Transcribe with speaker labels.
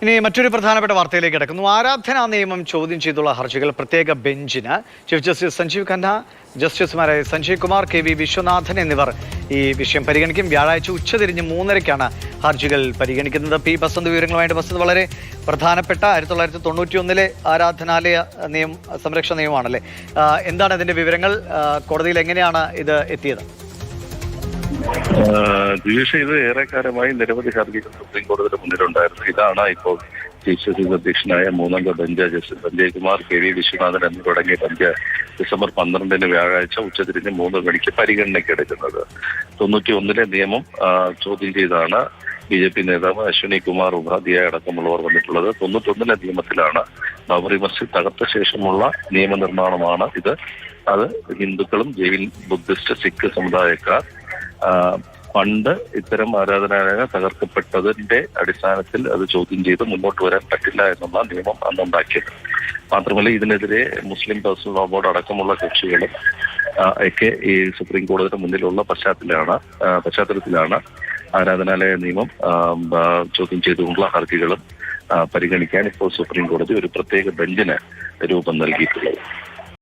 Speaker 1: ഇനി മറ്റൊരു പ്രധാനപ്പെട്ട വാർത്തയിലേക്ക് കിടക്കുന്നു. ആരാധനാ നിയമം ചോദ്യം ചെയ്തുള്ള ഹർജികൾ പ്രത്യേക ബെഞ്ചിന് ചീഫ് ജസ്റ്റിസ് സഞ്ജീവ് ഖന്ന, ജസ്റ്റിസുമാരായ സഞ്ജയ് കുമാർ, KV വിശ്വനാഥൻ എന്നിവർ ഈ വിഷയം പരിഗണിക്കും. വ്യാഴാഴ്ച ഉച്ചതിരിഞ്ഞ് 3:30-ക്കാണ് ഹർജികൾ പരിഗണിക്കുന്നത്. പി ബസന്ത് വിവരങ്ങളുമായിട്ട്. ബസന്ത്, വളരെ പ്രധാനപ്പെട്ട 1991 ആരാധനാലയ സംരക്ഷണ നിയമമാണല്ലേ, എന്താണ് അതിന്റെ വിവരങ്ങൾ? കോടതിയിൽ എങ്ങനെയാണ് ഇത് എത്തിയത്?
Speaker 2: ഇത് ഏറെക്കാലമായി നിരവധി ഹർജികൾ സുപ്രീം കോടതിയുടെ മുന്നിലുണ്ടായിരുന്നു. ഇതാണ് ഇപ്പോൾ ചീഫ് ജസ്റ്റിസ് അധ്യക്ഷനായ 3-അംഗ bench justice Sanjay Kumar, KV Viswanathan എന്നിവരടങ്ങിയ ബെഞ്ച് ഡിസംബർ 12 വ്യാഴാഴ്ച ഉച്ചതിരിഞ്ഞ് 3 മണിക്ക് പരിഗണനയ്ക്ക് എടുക്കുന്നത്. 91 നിയമം ചോദ്യം ചെയ്താണ് BJP നേതാവ് അശ്വിനി കുമാർ ഉപാധ്യായ അടക്കമുള്ളവർ വന്നിട്ടുള്ളത്. 91 നിയമത്തിലാണ് ബാബറി മസ്ജിദ് തകർത്ത ശേഷമുള്ള നിയമനിർമ്മാണമാണ് ഇത്. അത് ഹിന്ദുക്കളും ജൈൻ, ബുദ്ധിസ്റ്റ്, സിഖ് സമുദായക്കാർ പണ്ട് ഇത്തരം ആരാധനാലയങ്ങൾ തകർക്കപ്പെട്ടതിന്റെ അടിസ്ഥാനത്തിൽ അത് ചോദ്യം ചെയ്ത് മുന്നോട്ട് വരാൻ പറ്റില്ല എന്നുള്ള നിയമം അന്നുണ്ടാക്കിയത്. മാത്രമല്ല, ഇതിനെതിരെ മുസ്ലിം പേഴ്സണൽ ലോ ബോർഡ് അടക്കമുള്ള കക്ഷികളും ഒക്കെ ഈ സുപ്രീം കോടതിയുടെ മുന്നിലുള്ള പശ്ചാത്തലത്തിലാണ് ആരാധനാലയ നിയമം ചോദ്യം ചെയ്തുകൊണ്ടുള്ള ഹർജികളും പരിഗണിക്കാൻ ഇപ്പോൾ സുപ്രീം കോടതി ഒരു പ്രത്യേക ബെഞ്ചിന് രൂപം നൽകിയിട്ടുള്ളത്.